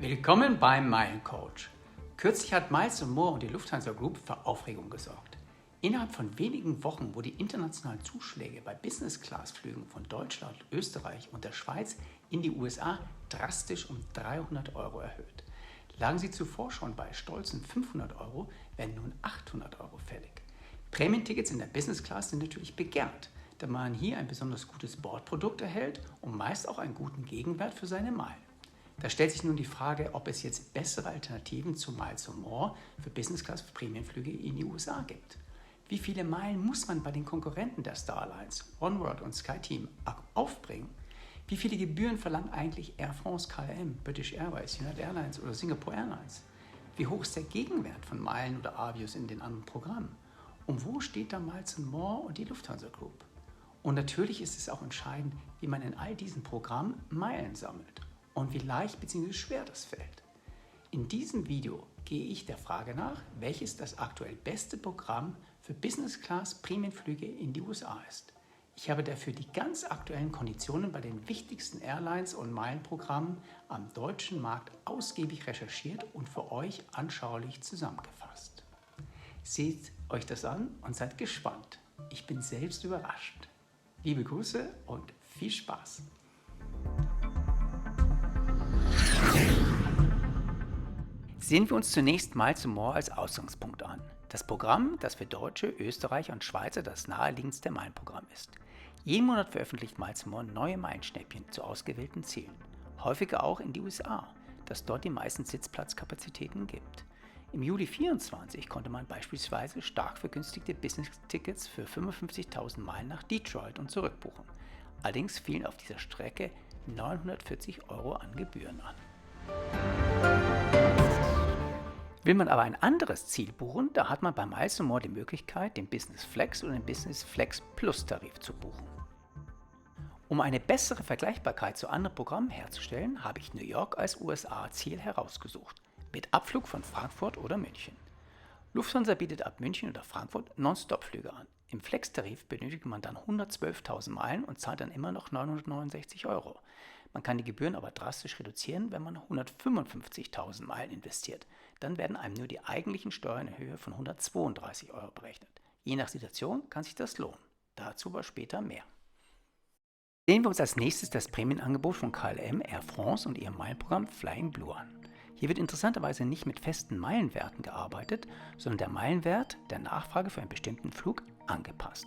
Willkommen beim Meilencoach. Kürzlich hat Miles & More und die Lufthansa Group für Aufregung gesorgt. Innerhalb von wenigen Wochen wurden die internationalen Zuschläge bei Business-Class-Flügen von Deutschland, Österreich und der Schweiz in die USA drastisch um 300 € erhöht. Lagen sie zuvor schon bei stolzen 500 €, werden nun 800 € fällig. Prämientickets in der Business Class sind natürlich begehrt, da man hier ein besonders gutes Bordprodukt erhält und meist auch einen guten Gegenwert für seine Meilen. Da stellt sich nun die Frage, ob es jetzt bessere Alternativen zu Miles & More für Business Class Prämienflüge in die USA gibt. Wie viele Meilen muss man bei den Konkurrenten der Star Alliance, Oneworld und SkyTeam aufbringen? Wie viele Gebühren verlangt eigentlich Air France, KLM, British Airways, United Airlines oder Singapore Airlines? Wie hoch ist der Gegenwert von Meilen oder Avios in den anderen Programmen? Und wo steht da Miles & More und die Lufthansa Group? Und natürlich ist es auch entscheidend, wie man in all diesen Programmen Meilen sammelt und wie leicht bzw. schwer das fällt. In diesem Video gehe ich der Frage nach, welches das aktuell beste Programm für Business Class Prämienflüge in die USA ist. Ich habe dafür die ganz aktuellen Konditionen bei den wichtigsten Airlines und Meilenprogrammen am deutschen Markt ausgiebig recherchiert und für euch anschaulich zusammengefasst. Seht euch das an und seid gespannt. Ich bin selbst überrascht. Liebe Grüße und viel Spaß! Sehen wir uns zunächst Miles & More als Ausgangspunkt an. Das Programm, das für Deutsche, Österreicher und Schweizer das naheliegendste Meilenprogramm ist. Jeden Monat veröffentlicht Miles & More neue Meilenschnäppchen zu ausgewählten Zielen. Häufiger auch in die USA, das dort die meisten Sitzplatzkapazitäten gibt. Im Juli 2024 konnte man beispielsweise stark vergünstigte Business-Tickets für 55.000 Meilen nach Detroit und zurück buchen. Allerdings fielen auf dieser Strecke 940 € an Gebühren an. Will man aber ein anderes Ziel buchen, da hat man bei Miles & More die Möglichkeit, den Business Flex oder den Business Flex Plus Tarif zu buchen. Um eine bessere Vergleichbarkeit zu anderen Programmen herzustellen, habe ich New York als USA-Ziel herausgesucht, mit Abflug von Frankfurt oder München. Lufthansa bietet ab München oder Frankfurt Non-Stop-Flüge an. Im Flex-Tarif benötigt man dann 112.000 Meilen und zahlt dann immer noch 969 €. Man kann die Gebühren aber drastisch reduzieren, wenn man 155.000 Meilen investiert. Dann werden einem nur die eigentlichen Steuern in Höhe von 132 € berechnet. Je nach Situation kann sich das lohnen. Dazu aber später mehr. Sehen wir uns als nächstes das Prämienangebot von KLM, Air France und ihrem Meilenprogramm Flying Blue an. Hier wird interessanterweise nicht mit festen Meilenwerten gearbeitet, sondern der Meilenwert der Nachfrage für einen bestimmten Flug angepasst.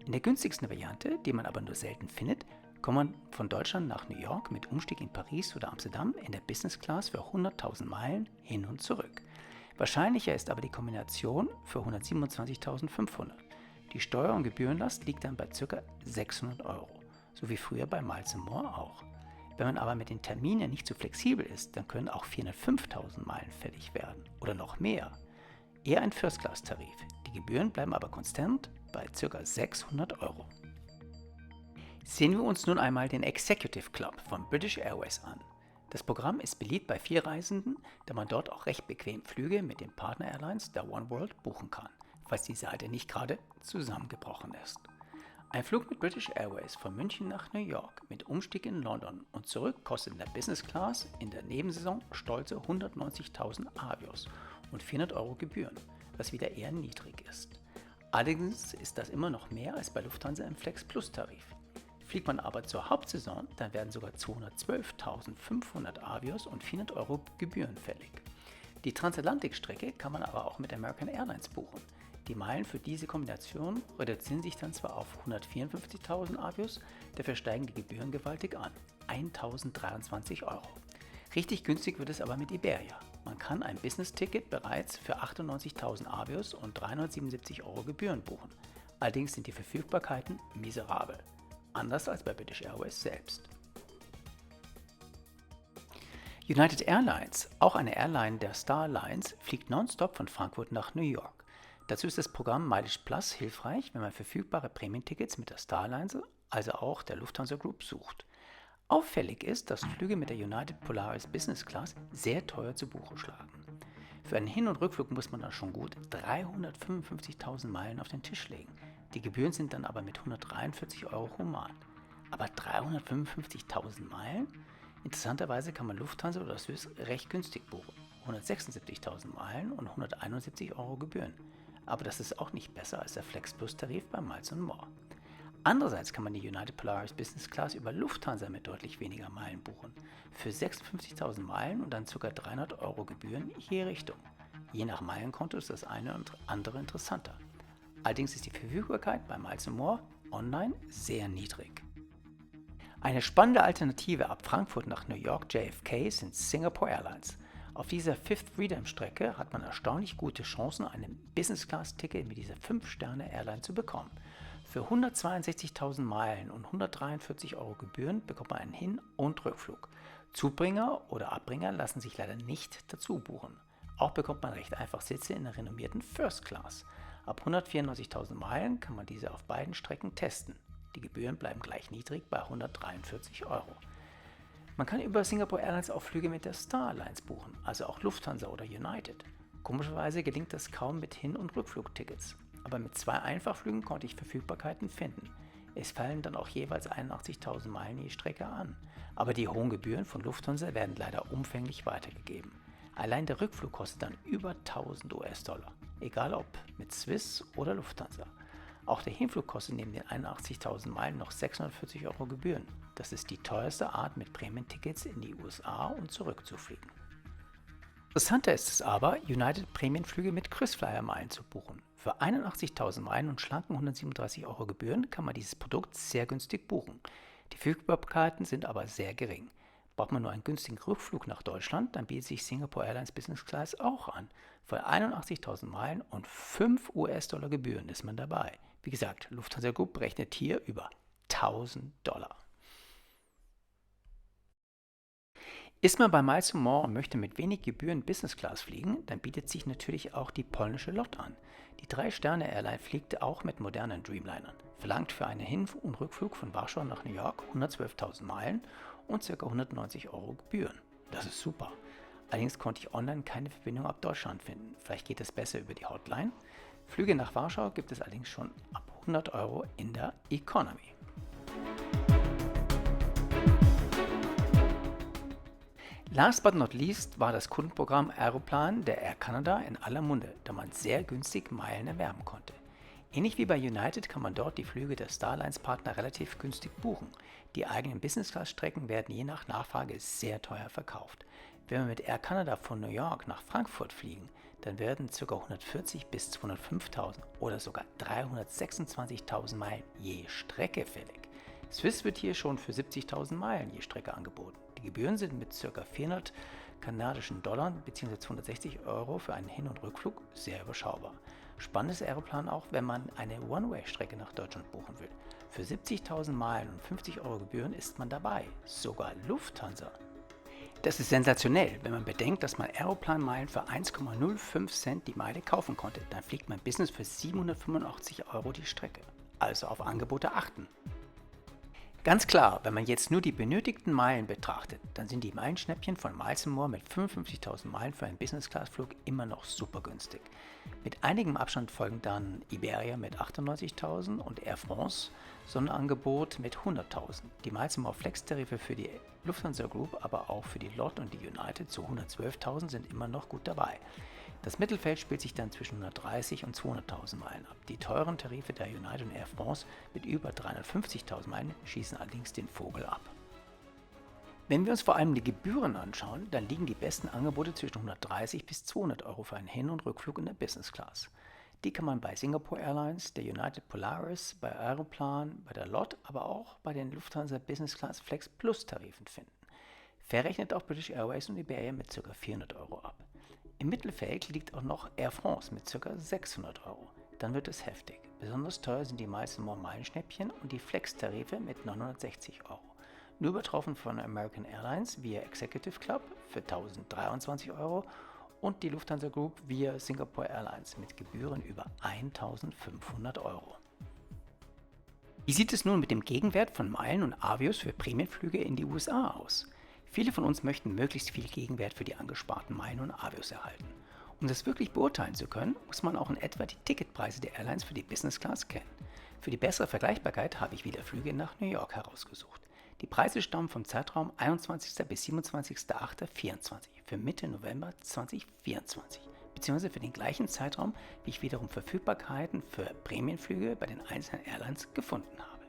In der günstigsten Variante, die man aber nur selten findet, kommt man von Deutschland nach New York mit Umstieg in Paris oder Amsterdam in der Business Class für 100.000 Meilen hin und zurück. Wahrscheinlicher ist aber die Kombination für 127.500. Die Steuer- und Gebührenlast liegt dann bei ca. 600 €, so wie früher bei Miles & More auch. Wenn man aber mit den Terminen nicht so flexibel ist, dann können auch 405.000 Meilen fällig werden oder noch mehr. Eher ein First-Class-Tarif. Die Gebühren bleiben aber konstant bei ca. 600 €. Sehen wir uns nun einmal den Executive Club von British Airways an. Das Programm ist beliebt bei Vielreisenden, da man dort auch recht bequem Flüge mit den Partner Airlines der Oneworld buchen kann, falls die Seite nicht gerade zusammengebrochen ist. Ein Flug mit British Airways von München nach New York mit Umstieg in London und zurück kostet in der Business Class in der Nebensaison stolze 190.000 Avios und 400 € Gebühren, was wieder eher niedrig ist. Allerdings ist das immer noch mehr als bei Lufthansa im Flex Plus Tarif. Fliegt man aber zur Hauptsaison, dann werden sogar 212.500 Avios und 400 € Gebühren fällig. Die Transatlantikstrecke kann man aber auch mit American Airlines buchen. Die Meilen für diese Kombination reduzieren sich dann zwar auf 154.000 Avios, dafür steigen die Gebühren gewaltig an, 1.023 €. Richtig günstig wird es aber mit Iberia. Man kann ein Business-Ticket bereits für 98.000 Avios und 377 € Gebühren buchen. Allerdings sind die Verfügbarkeiten miserabel. Anders als bei British Airways selbst. United Airlines, auch eine Airline der Star Alliance, fliegt nonstop von Frankfurt nach New York. Dazu ist das Programm Mileage Plus hilfreich, wenn man verfügbare Prämientickets mit der Star Alliance, also auch der Lufthansa Group, sucht. Auffällig ist, dass Flüge mit der United Polaris Business Class sehr teuer zu Buche schlagen. Für einen Hin- und Rückflug muss man dann schon gut 355.000 Meilen auf den Tisch legen. Die Gebühren sind dann aber mit 143 € human. Aber 355.000 Meilen? Interessanterweise kann man Lufthansa oder Swiss recht günstig buchen. 176.000 Meilen und 171 Euro Gebühren. Aber das ist auch nicht besser als der Flex Plus Tarif bei Miles & More. Andererseits kann man die United Polaris Business Class über Lufthansa mit deutlich weniger Meilen buchen. Für 56.000 Meilen und dann ca. 300 Euro Gebühren je Richtung. Je nach Meilenkonto ist das eine und andere interessanter. Allerdings ist die Verfügbarkeit bei Miles & More online sehr niedrig. Eine spannende Alternative ab Frankfurt nach New York JFK sind Singapore Airlines. Auf dieser Fifth Freedom Strecke hat man erstaunlich gute Chancen, ein Business-Class-Ticket mit dieser 5-Sterne-Airline zu bekommen. Für 162.000 Meilen und 143 Euro Gebühren bekommt man einen Hin- und Rückflug. Zubringer oder Abbringer lassen sich leider nicht dazu buchen. Auch bekommt man recht einfach Sitze in der renommierten First Class. Ab 194.000 Meilen kann man diese auf beiden Strecken testen. Die Gebühren bleiben gleich niedrig bei 143 Euro. Man kann über Singapore Airlines auch Flüge mit der Star Alliance buchen, also auch Lufthansa oder United. Komischerweise gelingt das kaum mit Hin- und Rückflugtickets, aber mit 2 Einfachflügen konnte ich Verfügbarkeiten finden. Es fallen dann auch jeweils 81.000 Meilen je Strecke an, aber die hohen Gebühren von Lufthansa werden leider umfänglich weitergegeben. Allein der Rückflug kostet dann über 1000 US-Dollar, egal ob mit Swiss oder Lufthansa. Auch der Hinflug kostet neben den 81.000 Meilen noch 640 Euro Gebühren. Das ist die teuerste Art, mit Prämientickets in die USA und zurückzufliegen. Interessanter ist es aber, United Prämienflüge mit KrisFlyer-Meilen zu buchen. Für 81.000 Meilen und schlanken 137 Euro Gebühren kann man dieses Produkt sehr günstig buchen. Die Verfügbarkeiten sind aber sehr gering. Braucht man nur einen günstigen Rückflug nach Deutschland, dann bietet sich Singapore Airlines Business Class auch an. Für 81.000 Meilen und 5 US-Dollar Gebühren ist man dabei. Wie gesagt, Lufthansa Group rechnet hier über 1000 Dollar. Ist man bei Miles & More und möchte mit wenig Gebühren Business Class fliegen, dann bietet sich natürlich auch die polnische LOT an. Die 3-Sterne-Airline fliegt auch mit modernen Dreamlinern, verlangt für einen Hin- und Rückflug von Warschau nach New York 112.000 Meilen und ca. 190 Euro Gebühren. Das ist super. Allerdings konnte ich online keine Verbindung ab Deutschland finden. Vielleicht geht es besser über die Hotline. Flüge nach Warschau gibt es allerdings schon ab 100 Euro in der Economy. Last but not least war das Kundenprogramm Aeroplan der Air Canada in aller Munde, da man sehr günstig Meilen erwerben konnte. Ähnlich wie bei United kann man dort die Flüge der Starlines-Partner relativ günstig buchen. Die eigenen Business-Class-Strecken werden je nach Nachfrage sehr teuer verkauft. Wenn wir mit Air Canada von New York nach Frankfurt fliegen, dann werden ca. 140.000 bis 205.000 oder sogar 326.000 Meilen je Strecke fällig. Swiss wird hier schon für 70.000 Meilen je Strecke angeboten. Die Gebühren sind mit ca. 400 kanadischen Dollar bzw. 260 Euro für einen Hin- und Rückflug sehr überschaubar. Spannendes Aeroplan auch, wenn man eine One-Way-Strecke nach Deutschland buchen will. Für 70.000 Meilen und 50 Euro Gebühren ist man dabei, sogar Lufthansa. Das ist sensationell, wenn man bedenkt, dass man Aeroplan-Meilen für 1,05 Cent die Meile kaufen konnte. Dann fliegt man Business für 785 Euro die Strecke. Also auf Angebote achten. Ganz klar, wenn man jetzt nur die benötigten Meilen betrachtet, dann sind die Meilenschnäppchen von Miles & More mit 55.000 Meilen für einen Business-Class-Flug immer noch super günstig. Mit einigem Abstand folgen dann Iberia mit 98.000 und Air France Sonderangebot mit 100.000. Die Miles & More Flex-Tarife für die Lufthansa Group, aber auch für die LOT und die United zu 112.000 sind immer noch gut dabei. Das Mittelfeld spielt sich dann zwischen 130 und 200.000 Meilen ab. Die teuren Tarife der United und Air France mit über 350.000 Meilen schießen allerdings den Vogel ab. Wenn wir uns vor allem die Gebühren anschauen, dann liegen die besten Angebote zwischen 130 bis 200 Euro für einen Hin- und Rückflug in der Business Class. Die kann man bei Singapore Airlines, der United Polaris, bei Aeroplan, bei der LOT, aber auch bei den Lufthansa Business Class Flex Plus Tarifen finden. Verrechnet auch British Airways und Iberia mit ca. 400 Euro ab. Im Mittelfeld liegt auch noch Air France mit ca. 600 Euro. Dann wird es heftig. Besonders teuer sind die Miles & More Meilenschnäppchen und die Flex-Tarife mit 960 Euro. Nur übertroffen von American Airlines via Executive Club für 1023 Euro und die Lufthansa Group via Singapore Airlines mit Gebühren über 1500 Euro. Wie sieht es nun mit dem Gegenwert von Meilen und Avios für Prämienflüge in die USA aus? Viele von uns möchten möglichst viel Gegenwert für die angesparten Meilen und Avios erhalten. Um das wirklich beurteilen zu können, muss man auch in etwa die Ticketpreise der Airlines für die Business Class kennen. Für die bessere Vergleichbarkeit habe ich wieder Flüge nach New York herausgesucht. Die Preise stammen vom Zeitraum 21. bis 27.08.24 für Mitte November 2024, beziehungsweise für den gleichen Zeitraum, wie ich wiederum Verfügbarkeiten für Prämienflüge bei den einzelnen Airlines gefunden habe.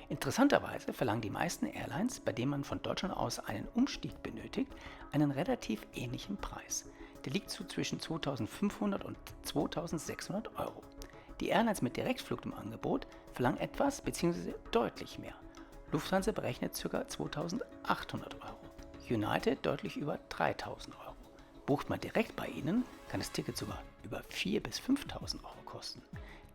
Interessanterweise verlangen die meisten Airlines, bei denen man von Deutschland aus einen Umstieg benötigt, einen relativ ähnlichen Preis. Der liegt so zwischen 2.500 und 2.600 Euro. Die Airlines mit Direktflug im Angebot verlangen etwas bzw. deutlich mehr. Lufthansa berechnet ca. 2.800 Euro, United deutlich über 3.000 Euro. Bucht man direkt bei ihnen, kann das Ticket sogar über 4.000 bis 5.000 Euro kosten.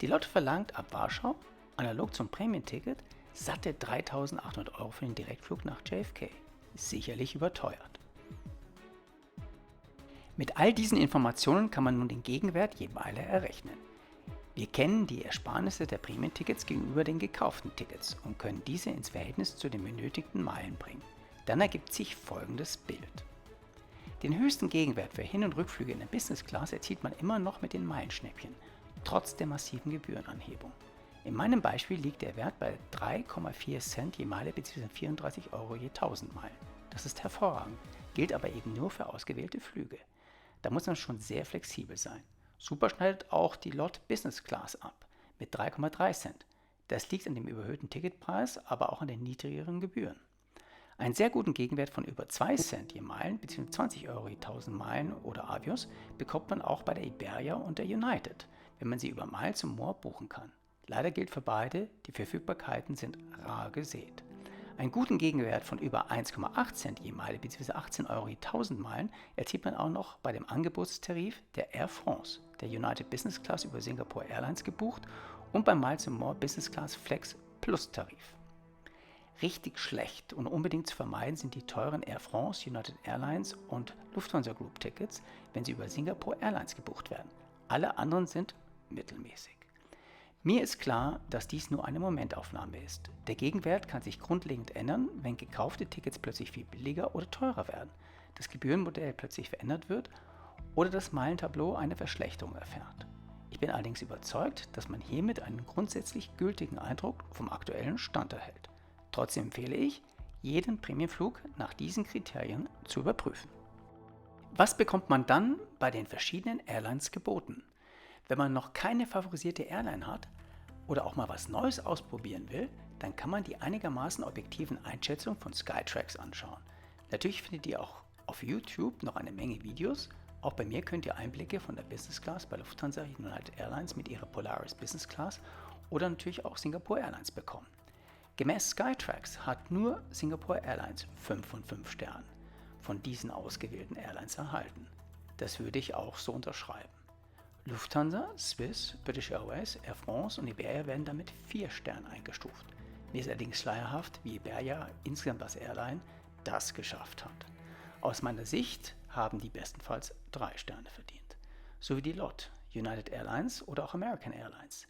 Die Lotte verlangt ab Warschau, analog zum Prämienticket, satte 3.800 Euro für den Direktflug nach JFK. Sicherlich überteuert. Mit all diesen Informationen kann man nun den Gegenwert je Meile errechnen. Wir kennen die Ersparnisse der Prämientickets gegenüber den gekauften Tickets und können diese ins Verhältnis zu den benötigten Meilen bringen. Dann ergibt sich folgendes Bild. Den höchsten Gegenwert für Hin- und Rückflüge in der Business Class erzielt man immer noch mit den Meilenschnäppchen, trotz der massiven Gebührenanhebung. In meinem Beispiel liegt der Wert bei 3,4 Cent je Meile bzw. 34 Euro je 1000 Meilen. Das ist hervorragend, gilt aber eben nur für ausgewählte Flüge. Da muss man schon sehr flexibel sein. Super schneidet auch die LOT Business Class ab mit 3,3 Cent. Das liegt an dem überhöhten Ticketpreis, aber auch an den niedrigeren Gebühren. Einen sehr guten Gegenwert von über 2 Cent je Meilen bzw. 20 Euro je 1000 Meilen oder Avios bekommt man auch bei der Iberia und der United, wenn man sie über Miles and More buchen kann. Leider gilt für beide, die Verfügbarkeiten sind rar gesät. Einen guten Gegenwert von über 1,8 Cent je Meile bzw. 18 Euro je 1000 Meilen erzielt man auch noch bei dem Angebotstarif der Air France, der United Business Class über Singapore Airlines gebucht und beim Miles and More Business Class Flex Plus Tarif. Richtig schlecht und unbedingt zu vermeiden sind die teuren Air France, United Airlines und Lufthansa Group Tickets, wenn sie über Singapore Airlines gebucht werden. Alle anderen sind mittelmäßig. Mir ist klar, dass dies nur eine Momentaufnahme ist. Der Gegenwert kann sich grundlegend ändern, wenn gekaufte Tickets plötzlich viel billiger oder teurer werden, das Gebührenmodell plötzlich verändert wird oder das Meilentableau eine Verschlechterung erfährt. Ich bin allerdings überzeugt, dass man hiermit einen grundsätzlich gültigen Eindruck vom aktuellen Stand erhält. Trotzdem empfehle ich, jeden Prämienflug nach diesen Kriterien zu überprüfen. Was bekommt man dann bei den verschiedenen Airlines geboten? Wenn man noch keine favorisierte Airline hat oder auch mal was Neues ausprobieren will, dann kann man die einigermaßen objektiven Einschätzungen von Skytrax anschauen. Natürlich findet ihr auch auf YouTube noch eine Menge Videos. Auch bei mir könnt ihr Einblicke von der Business Class bei Lufthansa, United Airlines mit ihrer Polaris Business Class oder natürlich auch Singapore Airlines bekommen. Gemäß Skytrax hat nur Singapore Airlines 5 von 5 Sternen von diesen ausgewählten Airlines erhalten. Das würde ich auch so unterschreiben. Lufthansa, Swiss, British Airways, Air France und Iberia werden damit 4 Sterne eingestuft. Mir ist allerdings schleierhaft, wie Iberia insgesamt als Airline das geschafft hat. Aus meiner Sicht haben die bestenfalls 3 Sterne verdient. So wie die LOT, United Airlines oder auch American Airlines.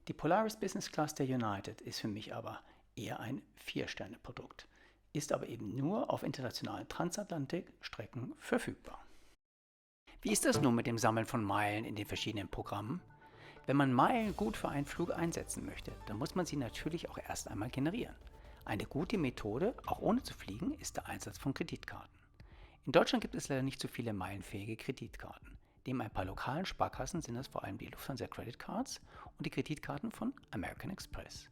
Die Polaris Business Class der United ist für mich aber eher ein 4-Sterne-Produkt, ist aber eben nur auf internationalen Transatlantik-Strecken verfügbar. Wie ist das nun mit dem Sammeln von Meilen in den verschiedenen Programmen? Wenn man Meilen gut für einen Flug einsetzen möchte, dann muss man sie natürlich auch erst einmal generieren. Eine gute Methode, auch ohne zu fliegen, ist der Einsatz von Kreditkarten. In Deutschland gibt es leider nicht so viele meilenfähige Kreditkarten. Neben ein paar lokalen Sparkassen sind es vor allem die Lufthansa Credit Cards und die Kreditkarten von American Express.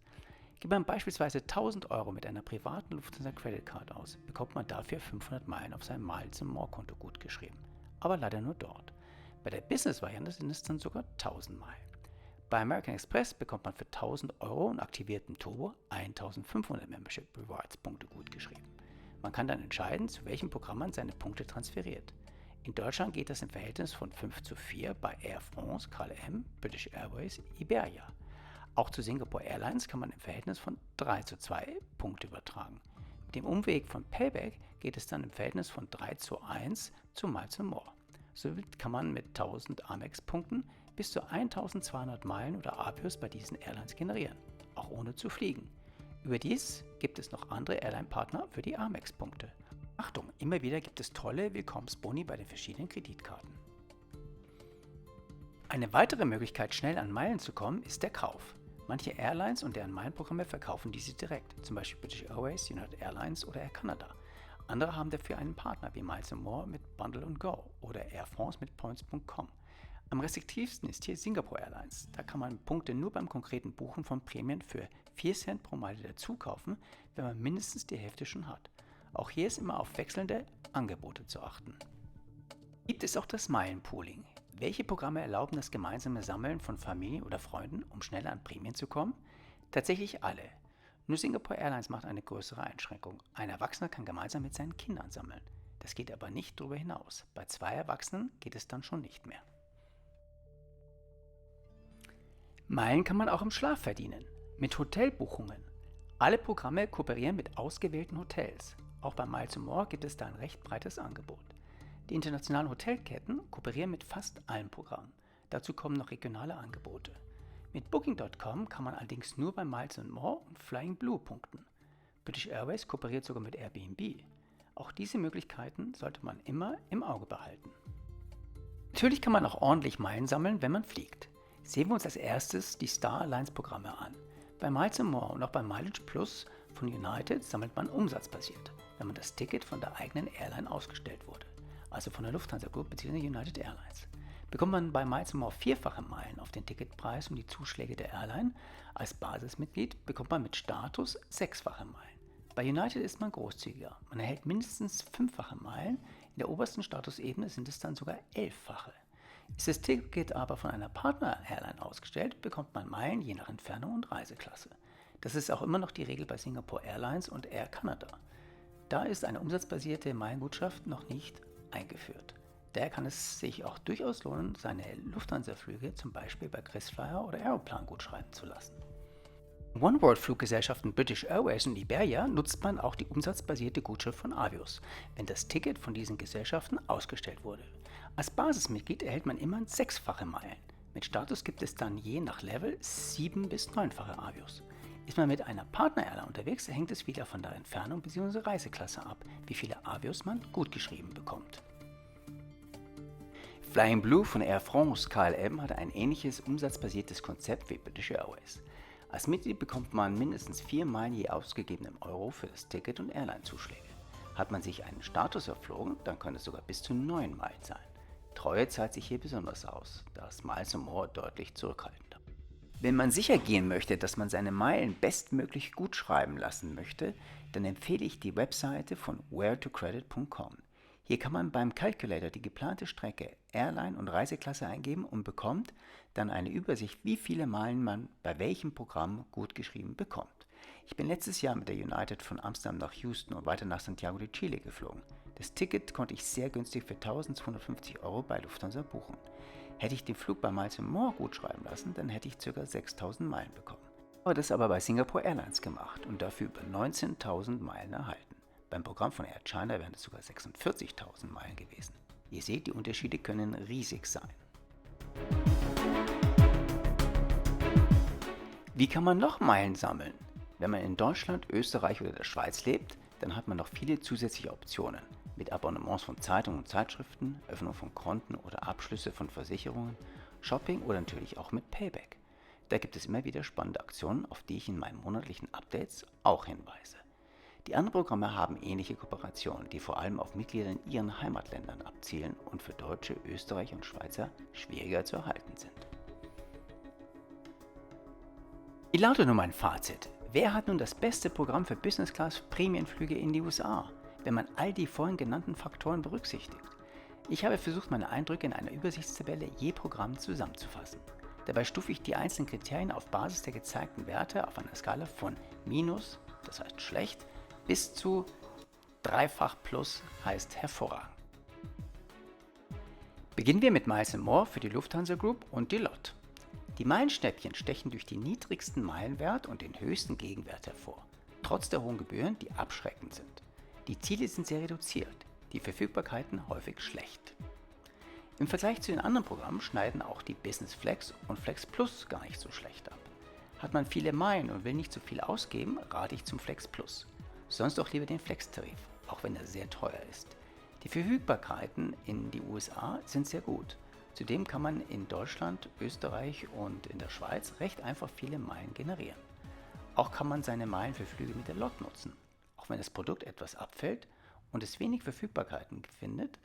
Gibt man beispielsweise 1.000 Euro mit einer privaten Lufthansa Credit Card aus, bekommt man dafür 500 Meilen auf sein Miles and More Konto gutgeschrieben. Aber leider nur dort. Bei der Business-Variante sind es dann sogar 1.000 Meilen. Bei American Express bekommt man für 1.000 Euro und aktivierten Turbo 1.500 Membership Rewards Punkte gutgeschrieben. Man kann dann entscheiden, zu welchem Programm man seine Punkte transferiert. In Deutschland geht das im Verhältnis von 5:4 bei Air France, KLM, British Airways, Iberia. Auch zu Singapore Airlines kann man im Verhältnis von 3:2 Punkte übertragen. Mit dem Umweg von Payback geht es dann im Verhältnis von 3:1 zu Miles and More. Somit kann man mit 1000 Amex-Punkten bis zu 1200 Meilen oder Avios bei diesen Airlines generieren, auch ohne zu fliegen. Überdies gibt es noch andere Airline-Partner für die Amex-Punkte. Achtung, immer wieder gibt es tolle Willkommensboni bei den verschiedenen Kreditkarten. Eine weitere Möglichkeit, schnell an Meilen zu kommen, ist der Kauf. Manche Airlines und deren Meilenprogramme verkaufen diese direkt, zum Beispiel British Airways, United Airlines oder Air Canada. Andere haben dafür einen Partner wie Miles & More mit Bundle & Go oder Air France mit Points.com. Am restriktivsten ist hier Singapore Airlines. Da kann man Punkte nur beim konkreten Buchen von Prämien für 4 Cent pro Meile dazu kaufen, wenn man mindestens die Hälfte schon hat. Auch hier ist immer auf wechselnde Angebote zu achten. Gibt es auch das Meilenpooling? Welche Programme erlauben das gemeinsame Sammeln von Familie oder Freunden, um schneller an Prämien zu kommen? Tatsächlich alle. Nur Singapore Airlines macht eine größere Einschränkung. Ein Erwachsener kann gemeinsam mit seinen Kindern sammeln. Das geht aber nicht darüber hinaus. Bei 2 Erwachsenen geht es dann schon nicht mehr. Meilen kann man auch im Schlaf verdienen. Mit Hotelbuchungen. Alle Programme kooperieren mit ausgewählten Hotels. Auch bei Miles & More gibt es da ein recht breites Angebot. Die internationalen Hotelketten kooperieren mit fast allen Programmen. Dazu kommen noch regionale Angebote. Mit Booking.com kann man allerdings nur bei Miles & More und Flying Blue punkten. British Airways kooperiert sogar mit Airbnb. Auch diese Möglichkeiten sollte man immer im Auge behalten. Natürlich kann man auch ordentlich Meilen sammeln, wenn man fliegt. Sehen wir uns als erstes die Star Alliance Programme an. Bei Miles & More und auch bei Mileage Plus von United sammelt man umsatzbasiert, wenn man das Ticket von der eigenen Airline ausgestellt wurde, also von der Lufthansa Group bzw. United Airlines. Bekommt man bei Miles & More 4-fache Meilen auf den Ticketpreis und die Zuschläge der Airline, als Basismitglied bekommt man mit Status 6-fache Meilen. Bei United ist man großzügiger, man erhält mindestens 5-fache Meilen, in der obersten Statusebene sind es dann sogar 11-fache. Ist das Ticket aber von einer Partner-Airline ausgestellt, bekommt man Meilen je nach Entfernung und Reiseklasse. Das ist auch immer noch die Regel bei Singapore Airlines und Air Canada. Da ist eine umsatzbasierte Meilengutschrift noch nicht eingeführt. Daher kann es sich auch durchaus lohnen, seine Lufthansa-Flüge zum Beispiel bei KrisFlyer oder Aeroplan gutschreiben zu lassen. In Oneworld-Fluggesellschaften British Airways und Iberia nutzt man auch die umsatzbasierte Gutschrift von Avios, wenn das Ticket von diesen Gesellschaften ausgestellt wurde. Als Basismitglied erhält man immer 6-fache Meilen. Mit Status gibt es dann je nach Level 7- bis 9-fache Avios. Ist man mit einer Partner-Airline unterwegs, hängt es wieder von der Entfernung bzw. Reiseklasse ab, wie viele Avios man gutgeschrieben bekommt. Flying Blue von Air France KLM hat ein ähnliches umsatzbasiertes Konzept wie British Airways. Als Mitglied bekommt man mindestens 4 Meilen je ausgegebenen Euro für das Ticket und Airline-Zuschläge. Hat man sich einen Status erflogen, dann können es sogar bis zu 9 Meilen sein. Treue zahlt sich hier besonders aus, da ist Miles & More deutlich zurückhaltender. Wenn man sicher gehen möchte, dass man seine Meilen bestmöglich gut schreiben lassen möchte, dann empfehle ich die Webseite von wheretocredit.com. Hier kann man beim Calculator die geplante Strecke, Airline und Reiseklasse eingeben und bekommt dann eine Übersicht, wie viele Meilen man bei welchem Programm gut geschrieben bekommt. Ich bin letztes Jahr mit der United von Amsterdam nach Houston und weiter nach Santiago de Chile geflogen. Das Ticket konnte ich sehr günstig für 1.250 € bei Lufthansa buchen. Hätte ich den Flug bei Miles & More gut schreiben lassen, dann hätte ich ca. 6.000 Meilen bekommen. Ich habe das aber bei Singapore Airlines gemacht und dafür über 19.000 Meilen erhalten. Beim Programm von Air China wären es sogar 46.000 Meilen gewesen. Ihr seht, die Unterschiede können riesig sein. Wie kann man noch Meilen sammeln? Wenn man in Deutschland, Österreich oder der Schweiz lebt, dann hat man noch viele zusätzliche Optionen. Mit Abonnements von Zeitungen und Zeitschriften, Öffnung von Konten oder Abschlüsse von Versicherungen, Shopping oder natürlich auch mit Payback. Da gibt es immer wieder spannende Aktionen, auf die ich in meinen monatlichen Updates auch hinweise. Die anderen Programme haben ähnliche Kooperationen, die vor allem auf Mitglieder in ihren Heimatländern abzielen und für Deutsche, Österreicher und Schweizer schwieriger zu erhalten sind. Wie lautet nun mein Fazit? Wer hat nun das beste Programm für Business Class Prämienflüge in die USA, wenn man all die vorhin genannten Faktoren berücksichtigt? Ich habe versucht, meine Eindrücke in einer Übersichtstabelle je Programm zusammenzufassen. Dabei stufe ich die einzelnen Kriterien auf Basis der gezeigten Werte auf einer Skala von minus, das heißt schlecht, bis zu dreifach plus heißt hervorragend. Beginnen wir mit Miles & More für die Lufthansa Group und die LOT. Die Meilenschnäppchen stechen durch den niedrigsten Meilenwert und den höchsten Gegenwert hervor, trotz der hohen Gebühren, die abschreckend sind. Die Ziele sind sehr reduziert, die Verfügbarkeiten häufig schlecht. Im Vergleich zu den anderen Programmen schneiden auch die Business Flex und Flex Plus gar nicht so schlecht ab. Hat man viele Meilen und will nicht zu viel ausgeben, rate ich zum Flex Plus. Sonst doch lieber den Flex-Tarif, auch wenn er sehr teuer ist. Die Verfügbarkeiten in die USA sind sehr gut. Zudem kann man in Deutschland, Österreich und in der Schweiz recht einfach viele Meilen generieren. Auch kann man seine Meilen für Flüge mit der LOT nutzen. Auch wenn das Produkt etwas abfällt und es wenig Verfügbarkeiten findet,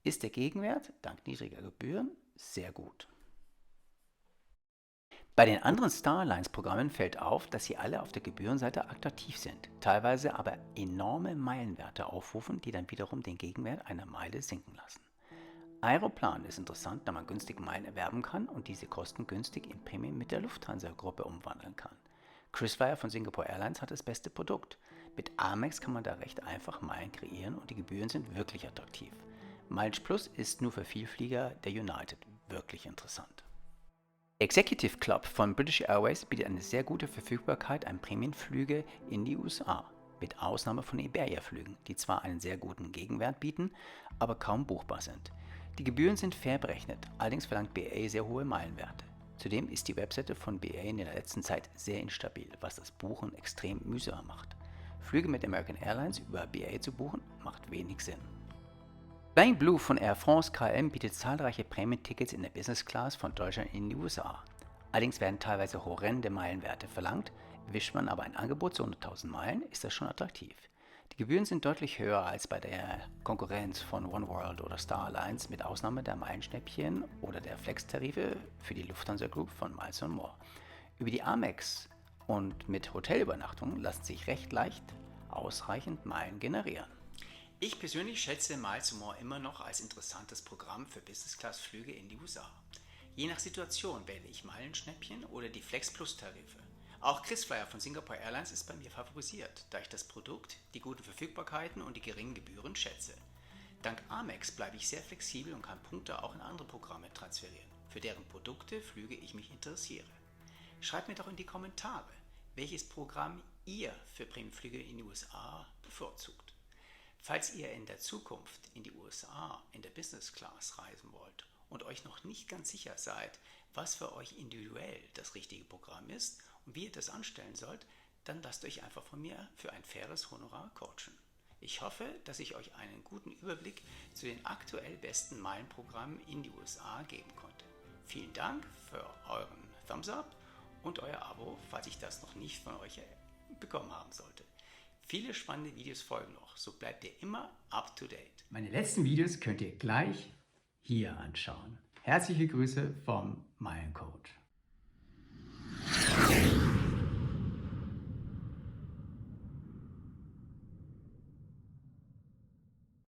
ist der Gegenwert dank niedriger Gebühren sehr gut. Bei den anderen Star Alliance-Programmen fällt auf, dass sie alle auf der Gebührenseite attraktiv sind, teilweise aber enorme Meilenwerte aufrufen, die dann wiederum den Gegenwert einer Meile sinken lassen. Aeroplan ist interessant, da man günstig Meilen erwerben kann und diese kostengünstig in Prämien mit der Lufthansa-Gruppe umwandeln kann. KrisFlyer von Singapore Airlines hat das beste Produkt. Mit Amex kann man da recht einfach Meilen kreieren und die Gebühren sind wirklich attraktiv. Mileage Plus ist nur für Vielflieger der United wirklich interessant. Der Executive Club von British Airways bietet eine sehr gute Verfügbarkeit an Prämienflüge in die USA, mit Ausnahme von Iberia-Flügen, die zwar einen sehr guten Gegenwert bieten, aber kaum buchbar sind. Die Gebühren sind fair berechnet, allerdings verlangt BA sehr hohe Meilenwerte. Zudem ist die Webseite von BA in der letzten Zeit sehr instabil, was das Buchen extrem mühsam macht. Flüge mit American Airlines über BA zu buchen, macht wenig Sinn. Flying Blue von Air France KLM bietet zahlreiche Prämientickets in der Business Class von Deutschland in die USA. Allerdings werden teilweise horrende Meilenwerte verlangt, erwischt man aber ein Angebot zu 100.000 Meilen, ist das schon attraktiv. Die Gebühren sind deutlich höher als bei der Konkurrenz von Oneworld oder Star Alliance mit Ausnahme der Meilenschnäppchen oder der Flex-Tarife für die Lufthansa Group von Miles & More. Über die Amex und mit Hotelübernachtung lassen sich recht leicht ausreichend Meilen generieren. Ich persönlich schätze Miles & More immer noch als interessantes Programm für Business-Class-Flüge in die USA. Je nach Situation wähle ich Meilenschnäppchen oder die Flex Plus Tarife. Auch KrisFlyer von Singapore Airlines ist bei mir favorisiert, da ich das Produkt, die guten Verfügbarkeiten und die geringen Gebühren schätze. Dank Amex bleibe ich sehr flexibel und kann Punkte auch in andere Programme transferieren, für deren Produkte, Flüge ich mich interessiere. Schreibt mir doch in die Kommentare, welches Programm ihr für Prämienflüge in die USA bevorzugt. Falls ihr in der Zukunft in die USA in der Business Class reisen wollt und euch noch nicht ganz sicher seid, was für euch individuell das richtige Programm ist und wie ihr das anstellen sollt, dann lasst euch einfach von mir für ein faires Honorar coachen. Ich hoffe, dass ich euch einen guten Überblick zu den aktuell besten Meilenprogrammen in die USA geben konnte. Vielen Dank für euren Thumbs Up und euer Abo, falls ich das noch nicht von euch bekommen haben sollte. Viele spannende Videos folgen noch, so bleibt ihr immer up to date. Meine letzten Videos könnt ihr gleich hier anschauen. Herzliche Grüße vom Meilencoach.